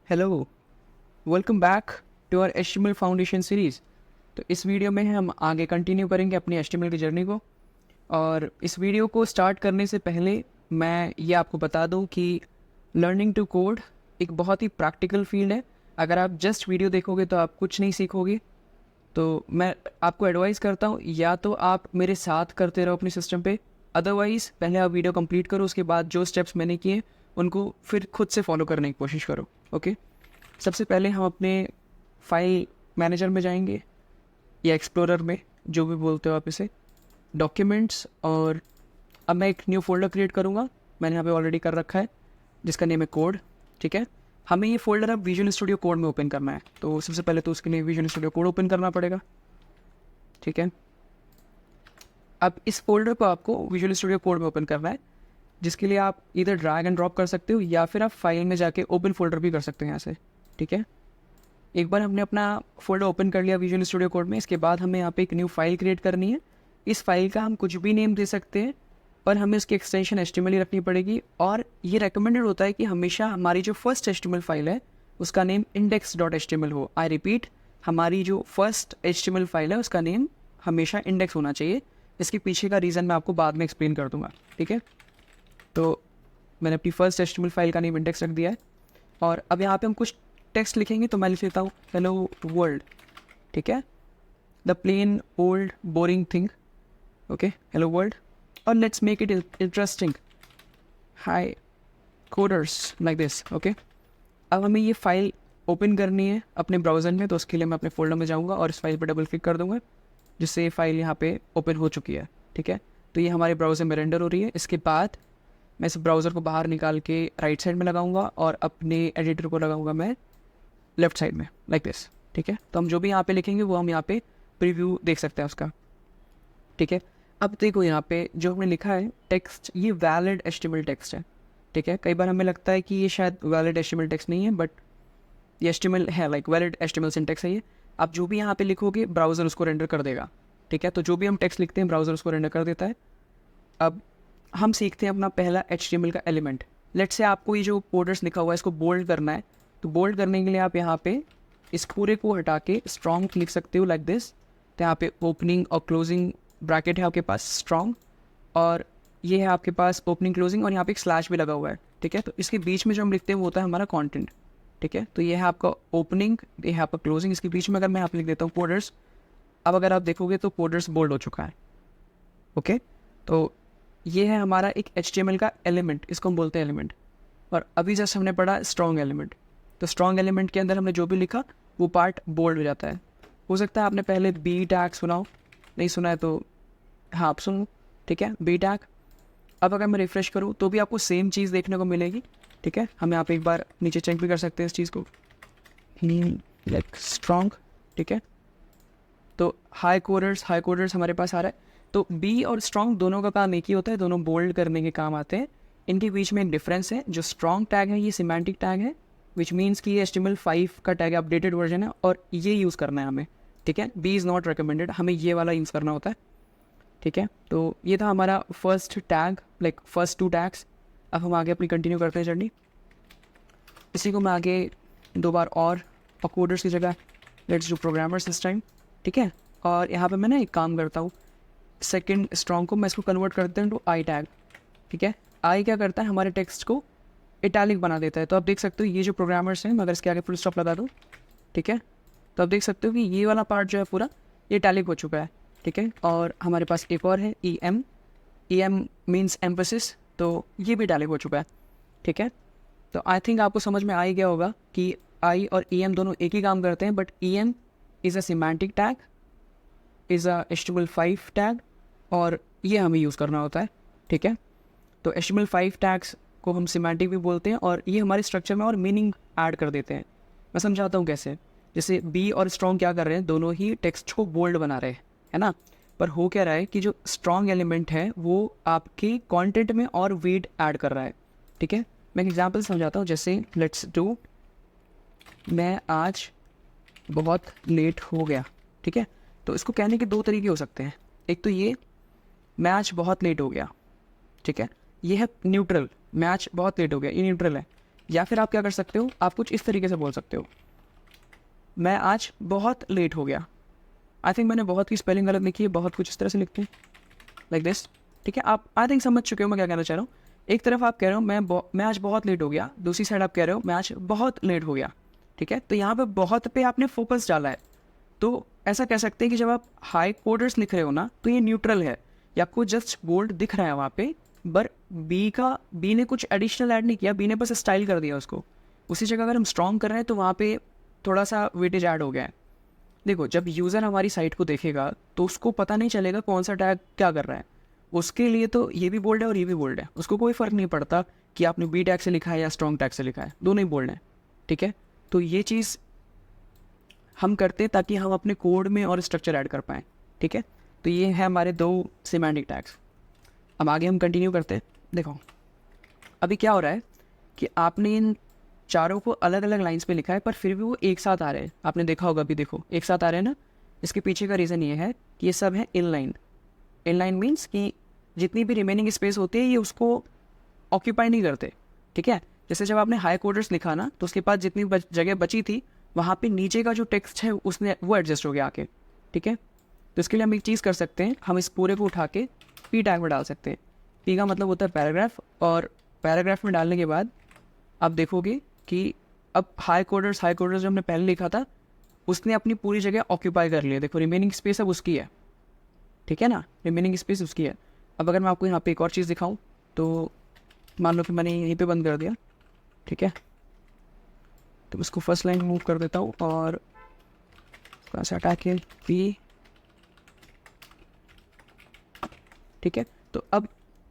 Hello, welcome back to our HTML foundation series. तो इस video में हम आगे कंटिन्यू करेंगे अपनी एचटीएमएल की जर्नी को। और इस वीडियो को स्टार्ट करने से पहले मैं ये आपको बता दूं कि लर्निंग टू कोड एक बहुत ही प्रैक्टिकल फील्ड है। अगर आप जस्ट वीडियो देखोगे तो आप कुछ नहीं सीखोगे। तो मैं आपको एडवाइस करता हूँ या तो आप मेरे साथ करते रहो अपने सिस्टम पे, अदरवाइज़ पहले आप वीडियो कंप्लीट करो, उसके बाद जो स्टेप्स मैंने किए उनको फिर खुद से फॉलो करने की कोशिश करो। ओके, सबसे पहले हम अपने फाइल मैनेजर में जाएंगे या एक्सप्लोरर में, जो भी बोलते हो आप इसे, डॉक्यूमेंट्स। और अब मैं एक न्यू फोल्डर क्रिएट करूँगा, मैंने यहाँ पे ऑलरेडी कर रखा है, जिसका नेम है कोड। ठीक है, हमें ये फोल्डर अब विजुअल स्टूडियो कोड में ओपन करना है। तो सबसे पहले तो उसके लिए विजुअल स्टूडियो कोड ओपन करना पड़ेगा। ठीक है, अब इस फोल्डर को आपको विजुअल स्टूडियो कोड में ओपन करना है, जिसके लिए आप इधर ड्रैग एंड ड्रॉप कर सकते हो या फिर आप फाइल में जाके ओपन फोल्डर भी कर सकते हो यहाँ से। ठीक है, एक बार हमने अपना फोल्डर ओपन कर लिया विजुअल स्टूडियो कोड में, इसके बाद हमें यहाँ पे एक न्यू फाइल क्रिएट करनी है। इस फाइल का हम कुछ भी नेम दे सकते हैं, पर हमें इसकी एक्सटेंशन HTML ही रखनी पड़ेगी। और ये रेकमेंडेड होता है कि हमेशा हमारी जो फर्स्ट HTML फाइल है उसका नेम index.html हो। आई रिपीट, हमारी जो फर्स्ट HTML फाइल है उसका नेम हमेशा इंडेक्स होना चाहिए। इसके पीछे का रीज़न मैं आपको बाद में एक्सप्लेन कर दूंगा। ठीक है, तो मैंने अपनी फर्स्ट HTML फाइल का नेम इंडेक्स रख दिया है। और अब यहाँ पे हम कुछ टेक्स्ट लिखेंगे, तो मैं लिख लेता हूँ हेलो वर्ल्ड। ठीक है, the plain old boring thing. Okay, hello world, और let's make it interesting, hi coders, like this. Okay, अब हमें ये फाइल ओपन करनी है अपने ब्राउज़र में, तो उसके लिए मैं अपने फोल्डर में जाऊँगा और इस फाइल पर डबल क्लिक कर दूँगा, जिससे ये फाइल यहाँ पे ओपन हो चुकी है। ठीक है, तो ये हमारे ब्राउज़र में रेंडर हो रही है। इसके बाद मैं इस ब्राउज़र को बाहर निकाल के राइट साइड में लगाऊंगा और अपने एडिटर को लगाऊंगा मैं लेफ्ट साइड में, लाइक दिस। ठीक है, तो हम जो भी यहाँ पे लिखेंगे वो हम यहाँ पे प्रीव्यू देख सकते हैं उसका। ठीक है, अब देखो यहाँ पे जो हमने लिखा है टेक्स्ट, ये वैलिड HTML टेक्स्ट है। ठीक है, कई बार हमें लगता है कि ये शायद वैलिड HTML टेक्स्ट नहीं है, बट ये HTML है, लाइक वैलिड HTML सिंटेक्स है ये। आप जो भी यहाँ पे लिखोगे ब्राउज़र उसको रेंडर कर देगा। ठीक है, तो जो भी हम टेक्स्ट लिखते हैं ब्राउज़र उसको रेंडर कर देता है। अब हम सीखते हैं अपना पहला HTML का एलिमेंट। लेट से आपको ये जो कोडर्स लिखा हुआ है इसको बोल्ड करना है, तो बोल्ड करने के लिए आप यहाँ पे इस पूरे को हटा के स्ट्रॉन्ग लिख सकते हो, लाइक दिस। तो यहाँ पे ओपनिंग और क्लोजिंग ब्रैकेट है आपके पास स्ट्रॉन्ग, और ये है आपके पास ओपनिंग क्लोजिंग, और यहाँ पे एक स्लैश भी लगा हुआ है। ठीक है, तो इसके बीच में जो हम लिखते हैं वो होता है हमारा कॉन्टेंट। ठीक है, तो ये है आपका ओपनिंग, ये है आपका क्लोजिंग। इसके बीच में अगर मैं यहाँ पे लिख देता हूँ कोडर्स, अब अगर आप देखोगे तो कोडर्स बोल्ड हो चुका है। ओके, तो ये है हमारा एक HTML का एलिमेंट, इसको हम बोलते हैं एलिमेंट। और अभी जस्ट हमने पढ़ा स्ट्रॉन्ग एलिमेंट, तो स्ट्रॉन्ग एलिमेंट के अंदर हमने जो भी लिखा वो पार्ट बोल्ड हो जाता है। हो सकता है आपने पहले बी टैग सुना हो, नहीं सुना है तो हाँ आप सुनो। ठीक है, बी टैग। अब अगर मैं रिफ्रेश करूँ तो भी आपको सेम चीज़ देखने को मिलेगी। ठीक है, हम यहाँ पे एक बार नीचे चेक भी कर सकते हैं इस चीज़ को, लाइक स्ट्रॉन्ग। ठीक है, तो हाई कोडर्स हमारे पास आ रहा है। तो बी और स्ट्रॉन्ग दोनों का काम एक ही होता है, दोनों बोल्ड करने के काम आते हैं। इनके बीच में एक डिफरेंस है, जो स्ट्रॉन्ग टैग है ये सिमेंटिक टैग है, विच मीन्स कि ये HTML5 का टैग है, अपडेटेड वर्जन है, और ये यूज़ करना है हमें। ठीक है, बी इज़ नॉट रिकमेंडेड, हमें ये वाला यूज़ करना होता है। ठीक है, तो ये था हमारा first tag, like first 2 tags. अब हम आगे अपनी कंटिन्यू करते हैं जर्नी। इसी को मैं आगे 2 बार और कोडर्स की जगह let's do programmers this time. ठीक है, और यहाँ पे मैं ना एक काम करता हूँ, सेकंड स्ट्रॉन्ग को मैं इसको कन्वर्ट करते हैं टू आई टैग। ठीक है, आई क्या करता है, हमारे टेक्स्ट को इटैलिक बना देता है। तो आप देख सकते हो ये जो प्रोग्रामर्स हैं, मैं अगर इसके आगे फुल स्टॉप लगा दूँ, ठीक है, तो आप देख सकते हो कि ये वाला पार्ट जो है पूरा ये इटैलिक हो चुका है। ठीक है, और हमारे पास एक और है EM मीन्स एम्फेसिस, तो ये भी इटैलिक हो चुका है। ठीक है, तो आई थिंक आपको समझ में आ ही गया होगा कि आई और EM दोनों एक ही काम करते हैं, but EM is a semantic tag, is a HTML5 tag, और ये हमें यूज़ करना होता है। ठीक है, तो HTML5 टैग्स को हम सिमेंटिक भी बोलते हैं, और ये हमारे स्ट्रक्चर में और मीनिंग ऐड कर देते हैं। मैं समझाता हूँ कैसे। जैसे बी और स्ट्रॉन्ग क्या कर रहे हैं, दोनों ही टेक्स्ट को बोल्ड बना रहे हैं, है ना। पर हो क्या रहा है कि जो स्ट्रॉन्ग एलिमेंट है वो आपके कंटेंट में और वेट ऐड कर रहा है। ठीक है, मैं एक एग्जांपल समझाता हूँ। जैसे लेट्स डू, मैं आज बहुत लेट हो गया। ठीक है, तो इसको कहने के 2 तरीके हो सकते हैं। एक तो ये, मैं आज बहुत लेट हो गया। ठीक है, ये है न्यूट्रल, मैं आज बहुत लेट हो गया, ये न्यूट्रल है। या फिर आप क्या कर सकते हो, आप कुछ इस तरीके से बोल सकते हो, मैं आज बहुत लेट हो गया। आई थिंक मैंने बहुत की स्पेलिंग गलत लिखी है, बहुत कुछ इस तरह से लिखते हैं लाइक दिस। ठीक है, आप आई थिंक समझ चुके हो मैं क्या कहना चाह रहा हूँ। एक तरफ आप कह रहे हो मैं आज बहुत लेट हो गया, दूसरी साइड आप कह रहे हो मैं आज बहुत लेट हो गया। ठीक है, तो यहाँ पे बहुत पे आपने फोकस डाला है। तो ऐसा कह सकते हैं कि जब आप हाई कोडर्स लिख रहे हो ना, तो ये न्यूट्रल है, या आपको जस्ट बोल्ड दिख रहा है वहाँ पे, पर बी ने कुछ एडिशनल ऐड नहीं किया, बी ने बस स्टाइल कर दिया उसको। उसी जगह अगर हम स्ट्रॉन्ग कर रहे हैं तो वहाँ पे थोड़ा सा वेटेज ऐड हो गया है। देखो, जब यूज़र हमारी साइट को देखेगा तो उसको पता नहीं चलेगा कौन सा टैग क्या कर रहा है। उसके लिए तो ये भी बोल्ड है और ये भी बोल्ड है, उसको कोई फ़र्क नहीं पड़ता कि आपने बी टैग से लिखा है या स्ट्रॉन्ग टैग से लिखा है, दोनों ही बोल्ड हैं। ठीक है, तो ये चीज़ हम करते हैं ताकि हम अपने कोड में और स्ट्रक्चर ऐड कर पाएँ। ठीक है, तो ये है हमारे 2 सिमेंटिक टैग्स। अब आगे हम कंटिन्यू करते हैं। देखो अभी क्या हो रहा है कि आपने इन चारों को अलग अलग लाइंस पे लिखा है, पर फिर भी वो एक साथ आ रहे हैं। आपने देखा होगा, अभी देखो एक साथ आ रहे हैं ना। इसके पीछे का रीज़न ये है कि ये सब है in line. In line means कि जितनी भी रिमेनिंग स्पेस होती है ये उसको ऑक्यूपाई नहीं करते। ठीक है, जैसे जब आपने हाई कोडर्स लिखा ना, तो उसके बाद जितनी जगह बची थी वहाँ पे नीचे का जो टेक्स्ट है उसने वो एडजस्ट हो गया आके। ठीक है, तो इसके लिए हम एक चीज़ कर सकते हैं, हम इस पूरे को उठा के पी टैग में डाल सकते हैं। पी का मतलब होता है पैराग्राफ, और पैराग्राफ में डालने के बाद आप देखोगे कि अब हाई कोडर्स जो हमने पहले लिखा था उसने अपनी पूरी जगह ऑक्यूपाई कर लिया। देखो रिमेनिंग स्पेस अब उसकी है। ठीक है ना, रिमेनिंग स्पेस उसकी है। अब अगर मैं आपको यहाँ पे एक और चीज़ दिखाऊँ, तो मान लो कि मैंने यहीं पे बंद कर दिया। ठीक है, तो उसको फर्स्ट लाइन मूव कर देता हूँ और थोड़ा सा हटा के पी। ठीक है, तो अब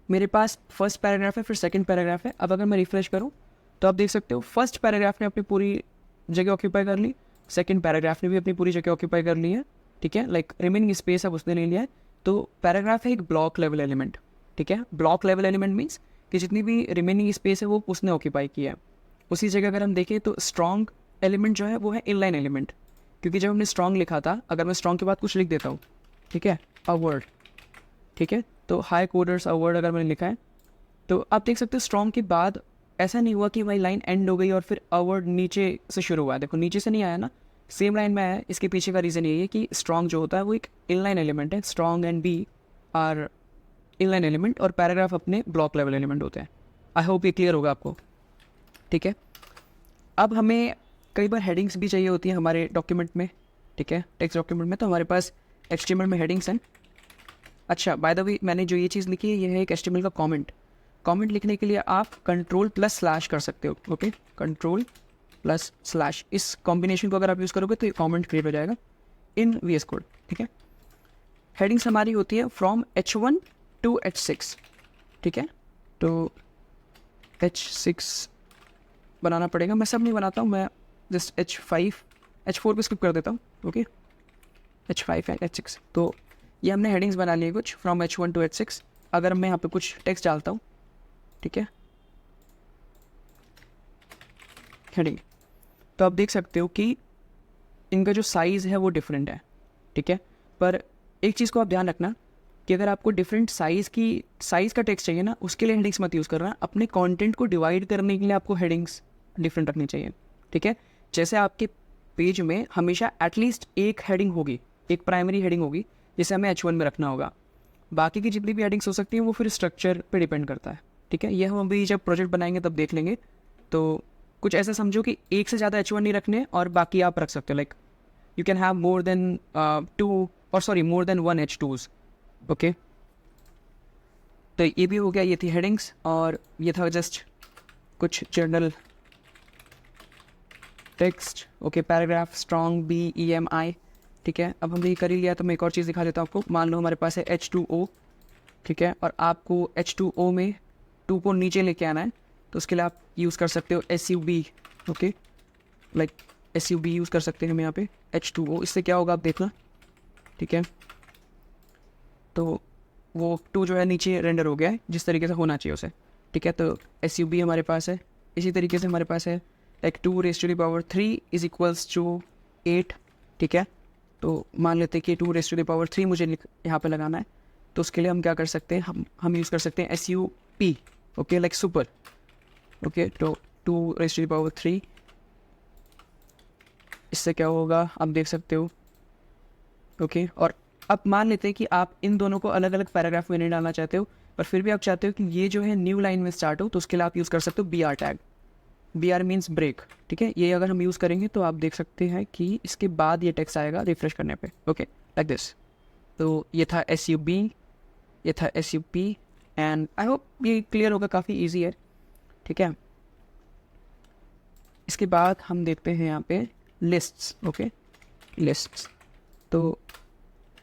मेरे पास फर्स्ट पैराग्राफ है, फिर सेकंड पैराग्राफ है। अब अगर मैं रिफ्रेश करूँ तो आप देख सकते हो फर्स्ट पैराग्राफ ने अपनी पूरी जगह ऑक्यूपाई कर ली, सेकंड पैराग्राफ ने भी अपनी पूरी जगह ऑक्यूपाई कर ली है। ठीक है, लाइक रिमेनिंग स्पेस अब उसने ले लिया है। तो पैराग्राफ है एक ब्लॉक लेवल एलिमेंट। ठीक है, ब्लॉक लेवल एलिमेंट मीन्स कि जितनी भी रिमेनिंग स्पेस है वो उसने ऑक्यूपाई किया है। उसी जगह अगर हम देखें तो स्ट्रॉन्ग एलिमेंट जो है वो है इनलाइन एलिमेंट, क्योंकि जब हमने स्ट्रॉन्ग लिखा था, अगर मैं स्ट्रॉन्ग के बाद कुछ लिख देता हूँ, ठीक है, अ वर्ड। ठीक है, तो हाई कोडर्स अ वर्ड अगर मैंने लिखा है, तो आप देख सकते हो स्ट्रॉन्ग के बाद ऐसा नहीं हुआ कि भाई लाइन एंड हो गई और फिर अ वर्ड नीचे से शुरू हुआ है। देखो नीचे से नहीं आया ना, सेम लाइन में आया है। इसके पीछे का रीज़न यही है कि स्ट्रॉन्ग जो होता है वो एक इनलाइन एलिमेंट है। Strong and B R inline element और पैराग्राफ अपने ब्लॉक लेवल एलिमेंट होते हैं। आई होप ये क्लियर होगा आपको। ठीक है, अब हमें कई बार हेडिंग्स भी चाहिए होती हैं हमारे डॉक्यूमेंट में। ठीक है, टेक्स्ट डॉक्यूमेंट में तो हमारे पास HTML में हेडिंग्स हैं। अच्छा, बाय द वे मैंने जो ये चीज़ लिखी है ये है एक HTML का कमेंट लिखने के लिए आप Ctrl+/ कर सकते हो। ओके, Ctrl+/, इस कॉम्बिनेशन को अगर आप यूज़ करोगे तो ये कमेंट क्रिएट हो जाएगा इन VS कोड। ठीक है, हेडिंग्स हमारी होती है फ्रॉम H1 to H6। ठीक है, तो H6 बनाना पड़ेगा। मैं सब नहीं बनाता हूँ, मैं जस्ट H4 पे स्किप कर देता हूँ। ओके, H5 एंड H6, तो ये हमने हेडिंग्स बना लिए कुछ फ्रॉम H1 to H6। अगर मैं यहाँ पे कुछ टेक्स्ट डालता हूँ, ठीक है, हेडिंग, तो आप देख सकते हो कि इनका जो साइज़ है वो डिफरेंट है। ठीक है, पर एक चीज़ को आप ध्यान रखना कि अगर आपको डिफरेंट साइज़ का टेक्स्ट चाहिए ना, उसके लिए हेडिंग्स मत यूज़ करना। अपने कंटेंट को डिवाइड करने के लिए आपको हेडिंग्स डिफरेंट रखनी चाहिए। ठीक है, जैसे आपके पेज में हमेशा एटलीस्ट एक हेडिंग होगी, एक प्राइमरी हेडिंग होगी जिसे हमें H1 में रखना होगा। बाकी की जितनी भी हेडिंग्स हो सकती हैं वो फिर स्ट्रक्चर पे डिपेंड करता है। ठीक है, ये हम अभी जब प्रोजेक्ट बनाएंगे तब देख लेंगे। तो कुछ ऐसा समझो कि एक से ज़्यादा H1 नहीं रखने और बाकी आप रख सकते हो। Like you can have more than 1 H2s। Okay, तो ये भी हो गया, ये थी हेडिंग्स और ये था जस्ट कुछ general text. Okay, paragraph, strong, BEMI। ठीक है, अब हमने ये कर ही लिया तो मैं एक और चीज़ दिखा देता हूँ आपको। मान लो हमारे पास है H2O। ठीक है, और आपको H2O में 2 को नीचे लेके आना है, तो उसके लिए आप यूज़ कर सकते हो SUB। Okay, like SUB use कर सकते हैं हम यहाँ पे H2O। इससे क्या होगा आप देखना। ठीक है, तो वो 2 जो है नीचे रेंडर हो गया है जिस तरीके से होना चाहिए उसे। ठीक है, तो SUB हमारे पास है। इसी तरीके से हमारे पास है लाइक 2⁻³ इज इक्वल्स टू 8। ठीक है, तो मान लेते हैं कि 2⁻³ मुझे यहाँ पे लगाना है, तो उसके लिए हम क्या कर सकते हैं, हम यूज़ कर सकते हैं SUP। Okay, like super. Okay, तो 2⁻3। इससे क्या होगा आप देख सकते हो। ओके, और अब मान लेते हैं कि आप इन दोनों को अलग अलग पैराग्राफ में नहीं डालना चाहते हो, पर फिर भी आप चाहते हो कि ये जो है न्यू लाइन में स्टार्ट हो, तो उसके लिए आप यूज़ कर सकते हो BR tag. BR means break, ठीक है। ये अगर हम यूज़ करेंगे तो आप देख सकते हैं कि इसके बाद ये टेक्स्ट आएगा रिफ्रेश करने पे। Okay, like this. तो ये था SUB, ये था SUP, एंड आई होप ये क्लियर होगा, काफ़ी ईजी है, ठीक है। इसके बाद हम देखते हैं यहाँ पे लिस्ट्स। Okay, lists. तो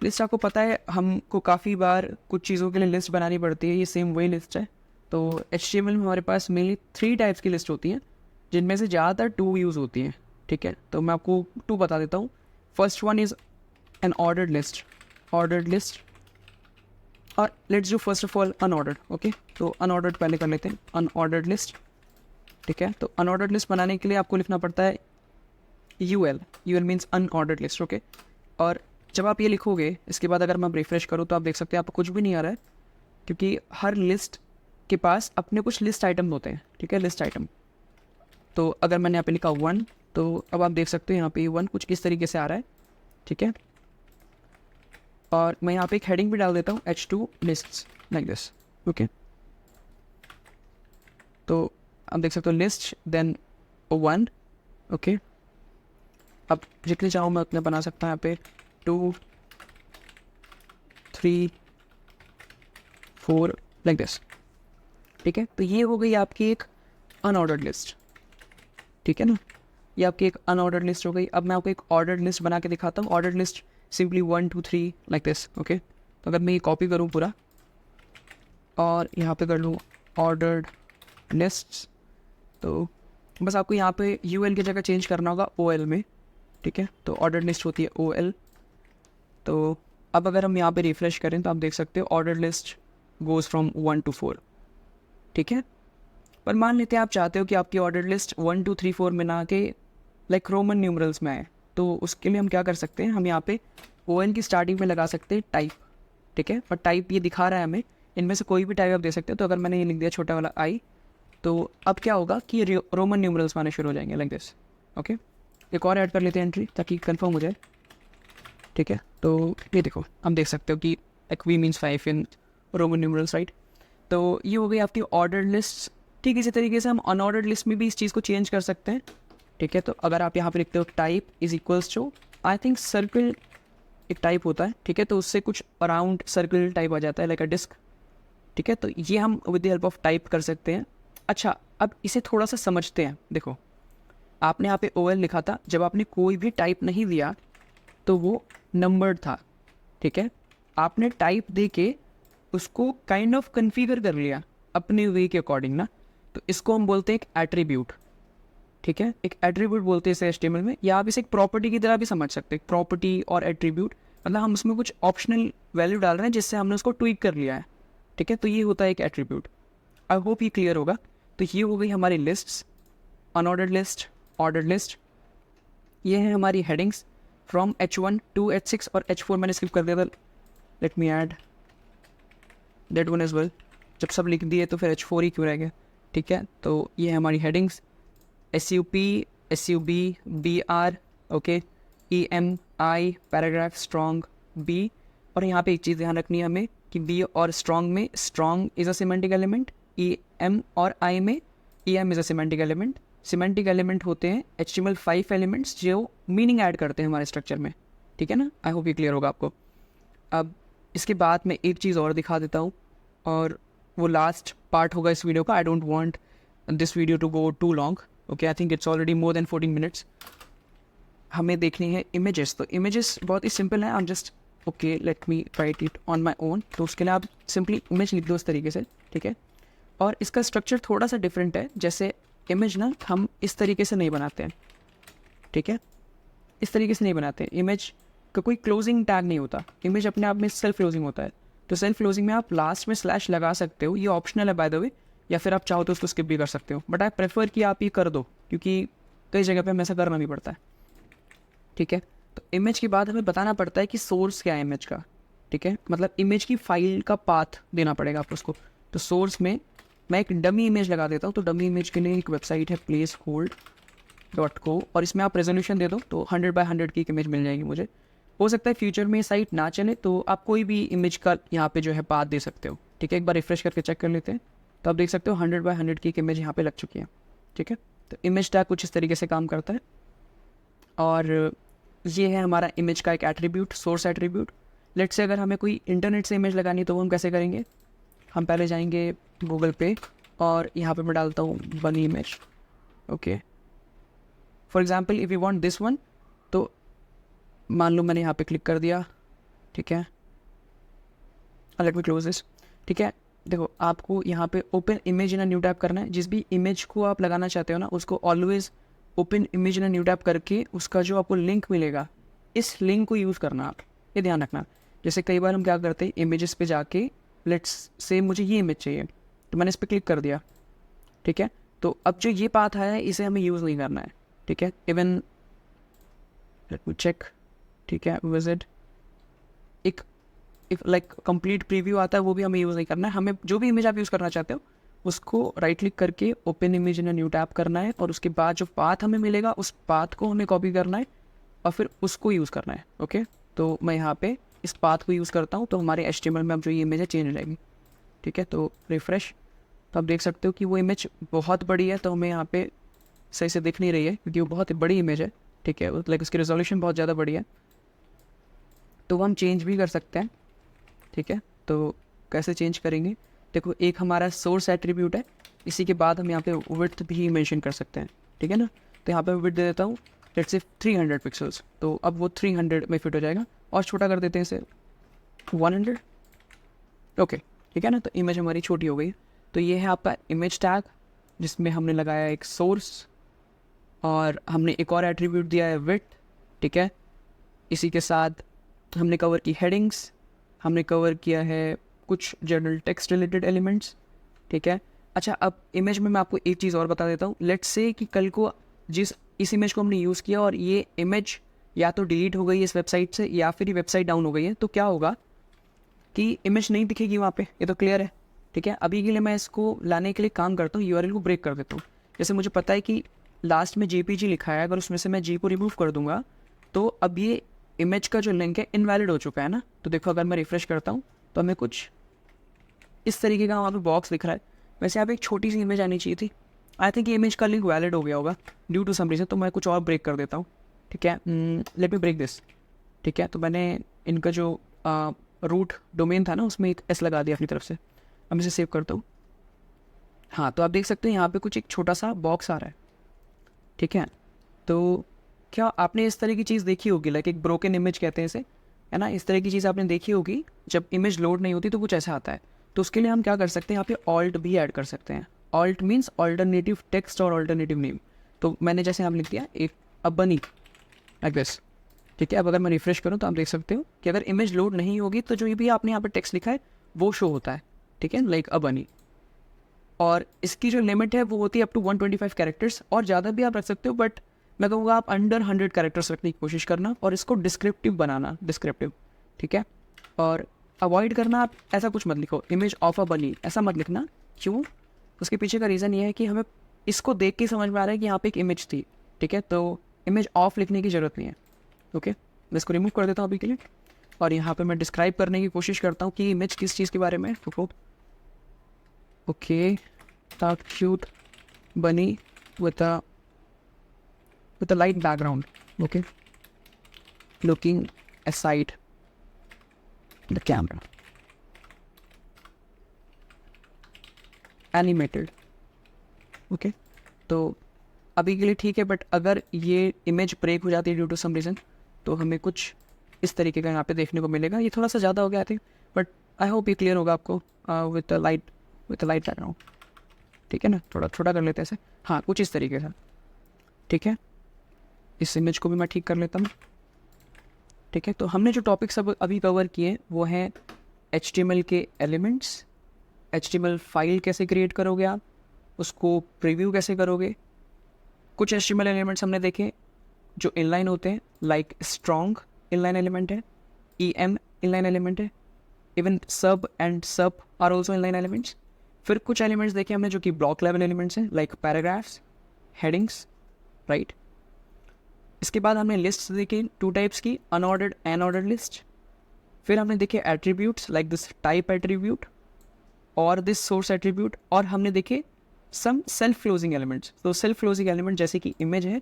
लिस्ट आपको पता है हमको काफ़ी बार कुछ चीज़ों के लिए लिस्ट बनानी पड़ती है, ये सेम वही लिस्ट है। तो HTML में हमारे पास मेनली 3 टाइप्स की लिस्ट होती हैं, जिनमें से ज़्यादातर 2 यूज़ होती हैं, ठीक है। तो मैं आपको 2 बता देता हूँ। First one is an ordered list, ordered list, और let's do first of all unordered. Okay, तो अनऑर्डर्ड पहले कर लेते हैं, अनऑर्डर्ड लिस्ट, ठीक है। तो अनऑर्डर्ड लिस्ट बनाने के लिए आपको लिखना पड़ता है UL means unordered list. Okay, और जब आप ये लिखोगे, इसके बाद अगर मैं रिफ्रेश करूँ तो आप देख सकते हैं आपको कुछ भी नहीं आ रहा है, क्योंकि हर लिस्ट के पास अपने कुछ लिस्ट आइटम होते हैं, ठीक है, लिस्ट आइटम। तो अगर मैंने यहाँ पे लिखा 1, तो अब आप देख सकते हो यहाँ पे 1 कुछ इस तरीके से आ रहा है, ठीक है। और मैं यहाँ पे एक हेडिंग भी डाल देता हूँ, H2 lists, like this. Okay, तो आप देख सकते हो लिस्ट देन 1। ओके, अब जितने चाहूँ मैं उतने बना सकता हूँ, यहाँ पे 2, 3, 4 लाइक दिस, ठीक है। तो ये हो गई आपकी एक अनऑर्डर्ड लिस्ट, ठीक है ना। ये आपकी एक अनऑर्डर्ड लिस्ट हो गई। अब मैं आपको एक ऑर्डर्ड लिस्ट बना के दिखाता हूँ। Ordered list simply 1, 2, 3 like this. Okay, तो अगर मैं ये कॉपी करूँ पूरा और यहाँ पे कर लूँ ऑर्डर्ड लिस्ट्स, तो बस आपको यहाँ पे UL की जगह चेंज करना होगा OL में, ठीक है। तो ऑर्डर्ड लिस्ट होती है OL। तो अब अगर हम यहाँ पे रिफ्रेश करें तो आप देख सकते हो order list goes from 1 to 4, ठीक है। पर मान लेते हैं आप चाहते हो कि आपकी ऑर्डर लिस्ट 1, 2, 3, 4 में ना के लाइक रोमन न्यूमरल्स में आए, तो उसके लिए हम क्या कर सकते हैं, हम यहाँ पे OL की स्टार्टिंग में लगा सकते हैं टाइप, ठीक है। पर टाइप ये दिखा रहा है हमें, इनमें से कोई भी टाइप आप दे सकते हो। तो अगर मैंने ये लिख दिया छोटा वाला I, तो अब क्या होगा कि रोमन न्यूमरल्स आने शुरू हो जाएंगे लाइक दिस। ओके, एक और ऐड कर लेते हैं एंट्री ताकि कंफर्म हो जाए, ठीक है। तो ये देखो, हम देख सकते हो कि like V means 5 in Roman numerals, right. तो ये हो गई आपकी ऑर्डर लिस्ट। ठीक इसी तरीके से हम अनऑर्डर्ड लिस्ट में भी इस चीज़ को चेंज कर सकते हैं, ठीक है। तो अगर आप यहाँ पे लिखते हो type is equals to, I think circle एक टाइप होता है, ठीक है। तो उससे कुछ अराउंड सर्कल टाइप आ जाता है लाइक अ डिस्क, ठीक है। तो ये हम with the help of type कर सकते हैं। अच्छा, अब इसे थोड़ा सा समझते हैं। देखो, आपने यहाँ पे OL लिखा था, जब आपने कोई भी टाइप नहीं दिया तो वो नंबर्ड था, ठीक है। आपने टाइप दे के उसको काइंड ऑफ कन्फिगर कर लिया अपने वे के अकॉर्डिंग ना, तो इसको हम बोलते हैं एक एट्रीब्यूट, ठीक है। एक एट्रीब्यूट बोलते हैं इसे HTML में, या आप इसे एक प्रॉपर्टी की तरह भी समझ सकते हैं। प्रॉपर्टी और एट्रीब्यूट मतलब हम उसमें कुछ ऑप्शनल वैल्यू डाल रहे हैं जिससे हमने उसको ट्वीक कर लिया है, ठीक है। तो ये होता है एक एट्रीब्यूट। आई होप ये क्लियर होगा। तो ये हो गई हमारी lists, unordered list, ordered list. ये है हमारी headings from H1 to H6, और H4 मैंने स्किप कर दिया था, let me add that one as well. जब सब लिख दिए तो फिर H4 ही क्यों रह गया, ठीक है। तो ये है हमारी headings SUP, SUB, BR, okay, EMI, paragraph, strong, B। और यहाँ पे एक चीज़ ध्यान रखनी है हमें कि B और स्ट्रॉन्ग में strong is a semantic element, EM और I में EM is a semantic element. Semantic element होते हैं HTML 5 एलिमेंट्स जो मीनिंग ऐड करते हैं हमारे स्ट्रक्चर में, ठीक है ना। आई होप ये क्लियर होगा आपको। अब इसके बाद मैं एक चीज़ और दिखा देता हूँ, और वो लास्ट पार्ट होगा इस वीडियो का। I don't want this video to go too long, okay. I think it's already more than 14 minutes. हमें देखनी है इमेजेस। तो इमेजेस बहुत ही सिंपल है। I am just okay, let me right it on my own. तो उसके लिए आप सिंपली इमेज लिख दो इस तरीके से, ठीक है। और इसका स्ट्रक्चर थोड़ा सा डिफरेंट है। जैसे इमेज ना हम इस तरीके से नहीं बनाते हैं, ठीक है। इस तरीके से नहीं बनाते हैं। इमेज का कोई क्लोजिंग टैग नहीं होता, इमेज अपने आप में सेल्फ क्लोजिंग होता है। तो सेल्फ क्लोजिंग में आप लास्ट में स्लैश लगा सकते हो, ये ऑप्शनल है बाय द वे, या फिर आप चाहो तो उसको स्किप भी कर सकते हो। बट आई प्रेफर कि आप ये कर दो, क्योंकि कई जगह पे हमें ऐसा करना भी पड़ता है, ठीक है। तो इमेज के बाद हमें बताना पड़ता है कि सोर्स क्या है इमेज का, ठीक है। मतलब इमेज की फाइल का पाथ देना पड़ेगा आपको उसको। तो सोर्स में मैं एक डमी इमेज लगा देता हूँ। तो डमी इमेज के लिए एक वेबसाइट है placehold.co, और इसमें आप रेजोल्यूशन दे दो तो 100x100 की एक इमेज मिल जाएगी मुझे। हो सकता है फ्यूचर में साइट ना चले तो आप कोई भी इमेज का यहाँ पे जो है पाथ दे सकते हो। ठीक है, एक बार रिफ्रेश करके चेक कर लेते हैं। तो आप देख सकते हो 100x100 की एक इमेज यहाँ पे लग चुकी है। ठीक है, तो इमेज टैग कुछ इस तरीके से काम करता है। और ये है हमारा इमेज का एक attribute, source attribute. Let's say अगर हमें कोई इंटरनेट से इमेज लगानी तो वो हम कैसे करेंगे, हम पहले जाएंगे गूगल पे और यहाँ पे मैं डालता हूँ बनी image. Okay, for example if you want this one, तो मान लो मैंने यहाँ पे क्लिक कर दिया। ठीक है, लेट मी क्लोज दिस। ठीक है, देखो आपको यहाँ पे open image in a new tab करना है। जिस भी इमेज को आप लगाना चाहते हो ना, उसको always open image in a new tab करके उसका जो आपको लिंक मिलेगा, इस लिंक को यूज़ करना आप, ये ध्यान रखना। जैसे कई बार हम क्या करते हैं, इमेजेस पे जाके लेट्स से मुझे ये इमेज चाहिए तो मैंने इस पर क्लिक कर दिया। ठीक है, तो अब जो ये पाथ आया है इसे हमें यूज़ नहीं करना है। ठीक है, इवन लेट मी चेक। ठीक है, विजिट एक लाइक कंप्लीट प्रीव्यू आता है, वो भी हमें यूज़ नहीं करना है। हमें जो भी इमेज आप यूज़ करना चाहते हो उसको राइट क्लिक करके open image in a new tab करना है, और उसके बाद जो पाथ हमें मिलेगा उस पाथ को हमें कॉपी करना है और फिर उसको यूज़ करना है। ओके, तो मैं यहाँ पे इस पाथ को यूज़ करता हूँ, तो हमारे HTML में अब जो ये इमेज है चेंज हो जाएगी। ठीक है, तो रिफ्रेश, तो आप देख सकते हो कि वो इमेज बहुत बड़ी है, तो हमें यहाँ पे सही से दिख नहीं रही है क्योंकि वो बहुत बड़ी इमेज है। ठीक है, लाइक उसकी रेजोल्यूशन बहुत ज़्यादा बड़ी है, तो वो हम चेंज भी कर सकते हैं। ठीक है, तो कैसे चेंज करेंगे, देखो एक हमारा सोर्स एट्रीब्यूट है, इसी के बाद हम यहाँ पे विड्थ भी मेंशन कर सकते हैं। ठीक है ना, तो यहाँ पे विड्थ दे देता हूँ लेट्स से 300 पिक्सल्स, तो अब वो 300 में फिट हो जाएगा। और छोटा कर देते हैं इसे 100। ओके, ठीक है ना, तो इमेज हमारी छोटी हो गई। तो ये है आपका इमेज टैग, जिसमें हमने लगाया एक सोर्स और हमने एक और एट्रीब्यूट दिया है विड्थ। ठीक है, इसी के साथ हमने कवर की हेडिंग्स, हमने कवर किया है कुछ जनरल टेक्स्ट रिलेटेड एलिमेंट्स। ठीक है, अच्छा अब इमेज में मैं आपको एक चीज़ और बता देता हूँ। लेट्स से कि कल को इस इमेज को हमने यूज़ किया और ये इमेज या तो डिलीट हो गई है इस वेबसाइट से, या फिर ये वेबसाइट डाउन हो गई है, तो क्या होगा कि इमेज नहीं दिखेगी वहाँ पे, ये तो क्लियर है। ठीक है, अभी के लिए मैं इसको लाने के लिए काम करता हूँ, URL को ब्रेक कर देता हूँ। जैसे मुझे पता है कि लास्ट में JPG लिखा है, अगर उसमें से मैं G को रिमूव कर दूंगा तो अब ये इमेज का जो लिंक है इनवैलिड हो चुका है ना। तो देखो अगर मैं रिफ्रेश करता हूँ तो हमें कुछ इस तरीके का वहाँ पे बॉक्स दिख रहा है। वैसे यहाँ पे एक छोटी सी इमेज आनी चाहिए थी। आई थिंक ये इमेज का लिंक वैलिड हो गया होगा ड्यू टू सम रीज़न, तो मैं कुछ और ब्रेक कर देता हूँ। ठीक है, लेट मी ब्रेक दिस। ठीक है, तो मैंने इनका जो रूट डोमेन था ना उसमें एक S लगा दिया अपनी तरफ से। अब इसे सेव करता हूँ। हाँ, तो आप देख सकते हैं यहाँ पे कुछ एक छोटा सा बॉक्स आ रहा है। ठीक है, तो क्या आपने इस तरह की चीज़ देखी होगी, लाइक एक ब्रोकन इमेज कहते हैं इसे, है ना, इस तरह की चीज़ आपने देखी होगी। जब इमेज लोड नहीं होती तो कुछ ऐसा आता है। तो उसके लिए हम क्या कर सकते हैं, यहाँ पे ऑल्ट भी ऐड कर सकते हैं। ऑल्ट मीन्स ऑल्टरनेटिव टेक्स्ट और ऑल्टरनेटिव नेम। तो मैंने जैसे यहाँ लिख दिया एक अबनी लाइक दिस। ठीक है, अब अगर मैं रिफ्रेश करूँ तो आप देख सकते हो कि अगर इमेज लोड नहीं होगी तो जो भी आपने यहाँ पर टेक्स्ट लिखा है वो शो होता है। ठीक है, लाइक अबनी। और इसकी जो लिमिट है वो होती है अप टू 125 कैरेक्टर्स, और ज़्यादा भी आप रख सकते हो, बट मैं कहूँगा आप अंडर 100 कैरेक्टर्स रखने की कोशिश करना, और इसको डिस्क्रिप्टिव बनाना, डिस्क्रिप्टिव। ठीक है, और अवॉइड करना आप ऐसा कुछ मत लिखो, इमेज ऑफ अ बनी ऐसा मत लिखना। क्यों, उसके पीछे का रीज़न ये है कि हमें इसको देख के समझ में आ रहा है कि यहाँ पे एक इमेज थी। ठीक है, तो इमेज ऑफ लिखने की ज़रूरत नहीं है। ओके, मैं इसको रिमूव कर देता हूँ अभी के लिए, और यहाँ पर मैं डिस्क्राइब करने की कोशिश करता हूँ कि इमेज किस चीज़ के बारे में। ओके, क्यूट बनी with a light background, okay, looking aside the camera, animated, okay। तो अभी के लिए ठीक है, बट अगर ये इमेज ब्रेक हो जाती है ड्यू टू सम रीज़न तो हमें कुछ इस तरीके का यहाँ पे देखने को मिलेगा। ये थोड़ा सा ज़्यादा हो गया I think, but I hope ये क्लियर होगा आपको। With light background. ठीक है ना, थोड़ा छोटा कर लेते हैं इसे। हाँ, कुछ इस तरीके से। ठीक है, इस इमेज को भी मैं ठीक कर लेता हूँ। ठीक है, तो हमने जो टॉपिक्स अभी कवर किए वो हैं HTML के एलिमेंट्स, HTML फाइल कैसे क्रिएट करोगे आप, उसको प्रीव्यू कैसे करोगे। कुछ HTML एलिमेंट्स हमने देखे जो इनलाइन होते हैं, लाइक स्ट्रॉन्ग इनलाइन एलिमेंट है, EM इनलाइन एलिमेंट है, इवन सब एंड सब आर ऑल्सो इनलाइन एलिमेंट्स। फिर कुछ एलिमेंट्स देखे हमने जो कि ब्लॉक लेवल एलिमेंट्स हैं, लाइक पैराग्राफ्स, हेडिंग्स, राइट। इसके बाद हमने लिस्ट देखी 2 टाइप्स की, अनऑर्डर्ड, अनऑर्डर्ड लिस्ट। फिर हमने देखे attributes like this type attribute और दिस सोर्स एट्रीब्यूट, और हमने देखे सम सेल्फ क्लोजिंग एलिमेंट्स। तो सेल्फ क्लोजिंग एलिमेंट जैसे कि इमेज है,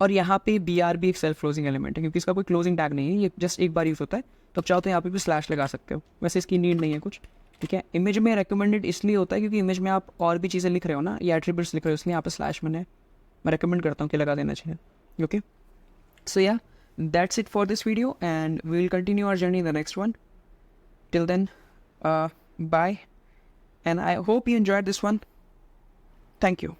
और यहाँ पे BR भी एक सेल्फ क्लोजिंग एलिमेंट है, क्योंकि इसका कोई क्लोजिंग टैग नहीं है, ये जस्ट एक बार यूज़ होता है। तो आप चाहो तो यहाँ पे भी स्लैश लगा सकते हो, वैसे इसकी नीड नहीं है कुछ, ठीक है। इमेज में रिकमेंडेड इसलिए होता है क्योंकि इमेज में आप और भी चीज़ें लिख रहे हो ना, या एट्रीब्यूट्स लिख रहे हो, इसलिए यहाँ पे स्लैश मैंने मैं रिकमेंड करता हूँ कि लगा देना चाहिए। ओके, सो या that's it for this video and we will continue our journey in the next one. Till then, bye, and I hope you enjoyed this one. Thank you.